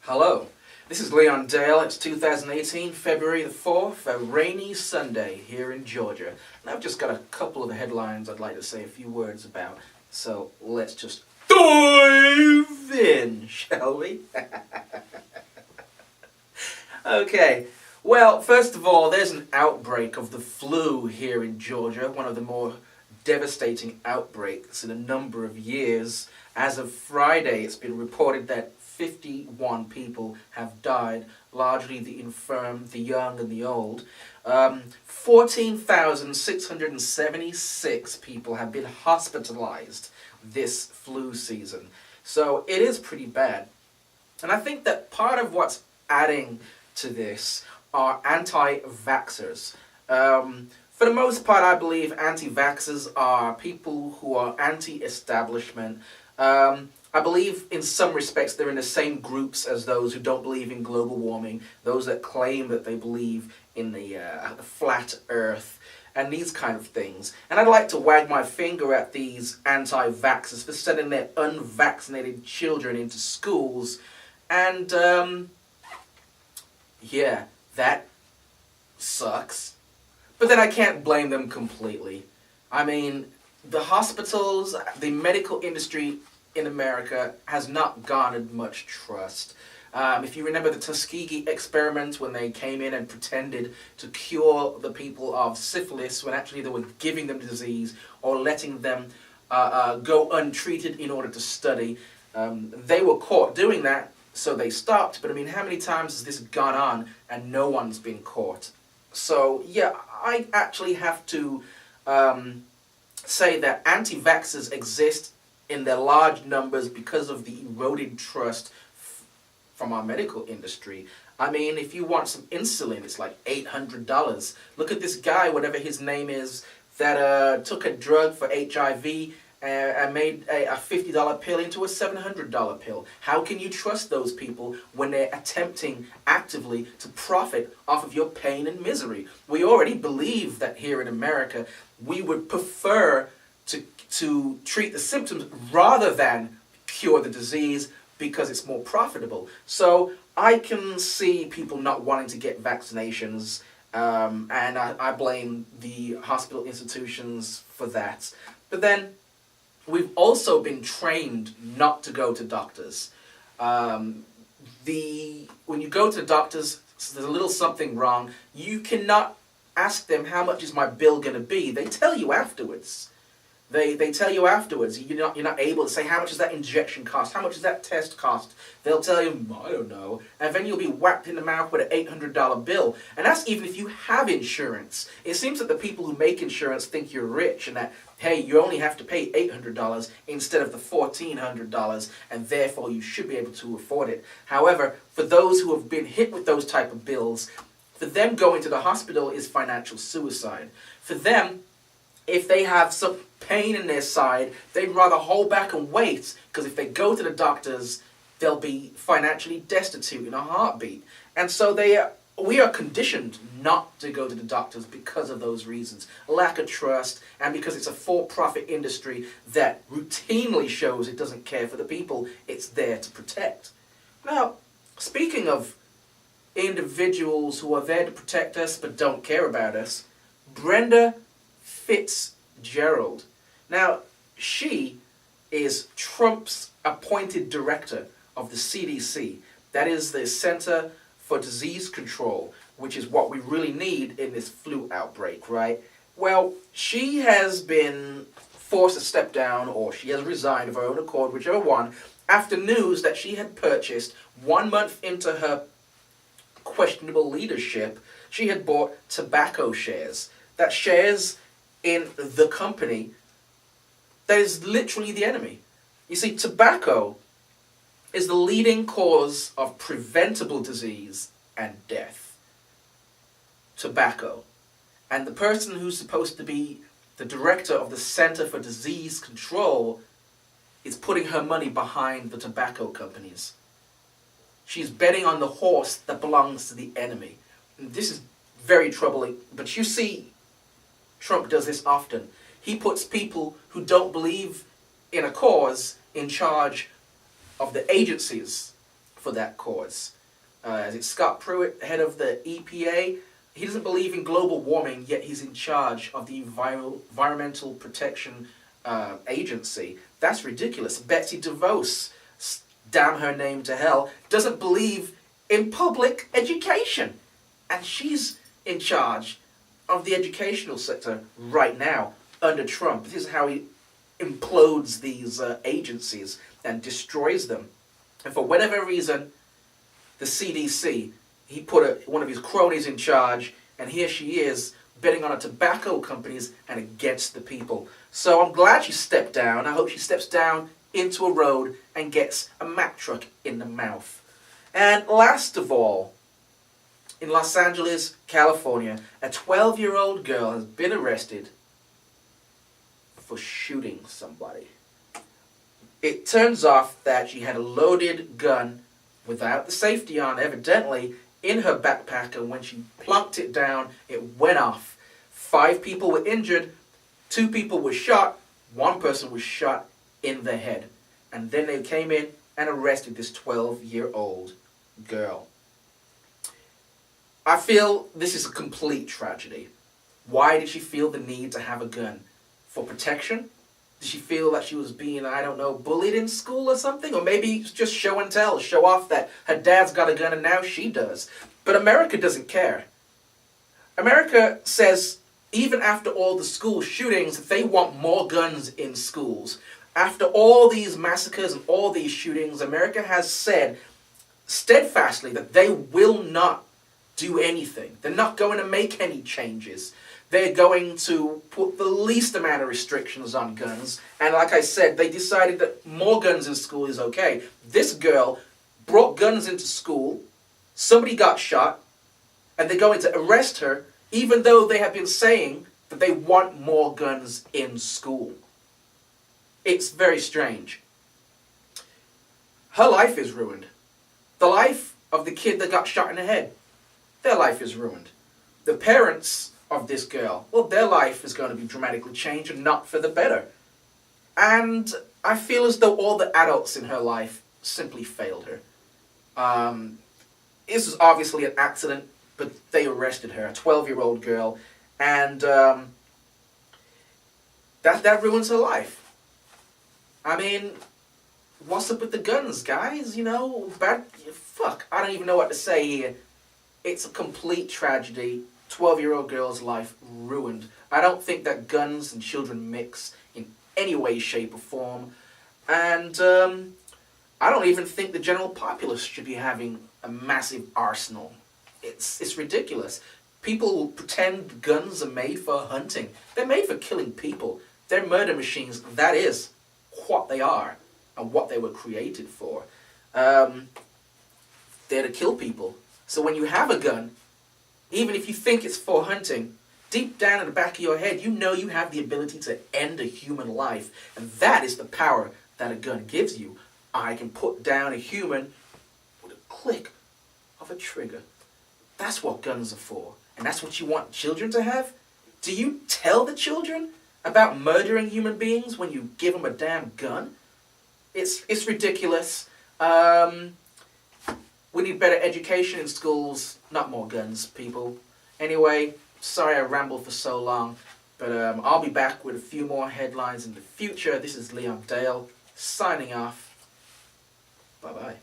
Hello, this is Leon Dale. It's 2018, February the 4th, a rainy Sunday here in Georgia. And I've just got a couple of headlines I'd like to say a few words about. So let's just dive in, shall we? Okay, well, first of all, there's an outbreak of the flu here in Georgia, one of the more devastating outbreaks in a number of years. As of Friday, it's been reported that 51 people have died, largely the infirm, the young, and the old. 14,676 people have been hospitalized this flu season. So it is pretty bad. And I think that part of what's adding to this are anti-vaxxers. For the most part, I believe anti-vaxxers are people who are anti-establishment. I believe in some respects they're in the same groups as those who don't believe in global warming, those that claim that they believe in the flat earth, and these kind of things. And I'd like to wag my finger at these anti-vaxxers for sending their unvaccinated children into schools. And, yeah, that sucks. But then I can't blame them completely. I mean, the hospitals, the medical industry in America has not garnered much trust. If you remember the Tuskegee experiment when they came in and pretended to cure the people of syphilis when actually they were giving them the disease or letting them go untreated in order to study, they were caught doing that, so they stopped. But I mean, how many times has this gone on and no one's been caught? So yeah, I actually have to say that anti-vaxxers exist in their large numbers because of the eroded trust from our medical industry. I mean, if you want some insulin, it's like $800. Look at this guy, whatever his name is, that took a drug for HIV and made a $50 pill into a $700 pill. How can you trust those people when they're attempting actively to profit off of your pain and misery? We already believe that here in America, we would prefer to treat the symptoms rather than cure the disease because it's more profitable. So I can see people not wanting to get vaccinations, and I blame the hospital institutions for that. But then we've also been trained not to go to doctors. When you go to doctors, there's a little something wrong. You cannot ask them, how much is my bill going to be? They tell you afterwards. They tell you afterwards. You're not able to say, how much does that injection cost? How much does that test cost? They'll tell you, I don't know. And then you'll be whacked in the mouth with an $800 bill. And that's even if you have insurance. It seems that the people who make insurance think you're rich and that, hey, you only have to pay $800 instead of the $1,400, and therefore you should be able to afford it. However, for those who have been hit with those type of bills, for them going to the hospital is financial suicide. For them, if they have some pain in their side, they'd rather hold back and wait, because if they go to the doctors, they'll be financially destitute in a heartbeat. And so we are conditioned not to go to the doctors because of those reasons. Lack of trust, and because it's a for-profit industry that routinely shows it doesn't care for the people it's there to protect. Now, speaking of individuals who are there to protect us but don't care about us, Brenda Fitzgerald. Now, she is Trump's appointed director of the CDC. That is the Center for Disease Control, which is what we really need in this flu outbreak, right? Well, she has been forced to step down, or she has resigned of her own accord, whichever one, after news that she had purchased 1 month into her questionable leadership, she had bought tobacco shares. That shares in the company that is literally the enemy. You see, tobacco is the leading cause of preventable disease and death. Tobacco. And the person who's supposed to be the director of the Center for Disease Control is putting her money behind the tobacco companies. She's betting on the horse that belongs to the enemy. And this is very troubling. But you see, Trump does this often. He puts people who don't believe in a cause in charge of the agencies for that cause. It's Scott Pruitt, head of the EPA. He doesn't believe in global warming, yet he's in charge of the Environmental Protection Agency. That's ridiculous. Betsy DeVos, damn her name to hell, doesn't believe in public education. And she's in charge of the educational sector right now under Trump. This is how he implodes these agencies and destroys them. And for whatever reason, the CDC, he put one of his cronies in charge, and here she is betting on the tobacco companies and against the people. So I'm glad she stepped down. I hope she steps down into a road and gets a Mack truck in the mouth. And last of all, in Los Angeles, California, a 12-year-old girl has been arrested for shooting somebody. It turns off that she had a loaded gun without the safety on, evidently, in her backpack, and when she plunked it down, it went off. 5 people were injured, 2 people were shot, 1 person was shot in the head. And then they came in and arrested this 12-year-old girl. I feel this is a complete tragedy. Why did she feel the need to have a gun? For protection? Did she feel that she was being, I don't know, bullied in school or something? Or maybe just show and tell, show off that her dad's got a gun and now she does. But America doesn't care. America says, even after all the school shootings, they want more guns in schools. After all these massacres and all these shootings, America has said steadfastly that they will not do anything. They're not going to make any changes. They're going to put the least amount of restrictions on guns. And like I said, they decided that more guns in school is okay. This girl brought guns into school. Somebody got shot. And they're going to arrest her, even though they have been saying that they want more guns in school. It's very strange. Her life is ruined. The life of the kid that got shot in the head, their life is ruined. The parents of this girl, well, their life is going to be dramatically changed and not for the better. And I feel as though all the adults in her life simply failed her. This was obviously an accident, but they arrested her, a 12-year-old girl, and that ruins her life. I mean, what's up with the guns, guys? You know, fuck, I don't even know what to say here. It's a complete tragedy. 12-year-old girl's life ruined. I don't think that guns and children mix in any way, shape, or form. And I don't even think the general populace should be having a massive arsenal. It's ridiculous. People pretend guns are made for hunting. They're made for killing people. They're murder machines. That is what they are and what they were created for. They're to kill people. So when you have a gun, even if you think it's for hunting, deep down in the back of your head, you know you have the ability to end a human life. And that is the power that a gun gives you. I can put down a human with a click of a trigger. That's what guns are for. And that's what you want children to have? Do you tell the children about murdering human beings when you give them a damn gun? It's ridiculous. We need better education in schools, not more guns, people. Anyway, sorry I rambled for so long, but I'll be back with a few more headlines in the future. This is Leon Dale, signing off. Bye-bye.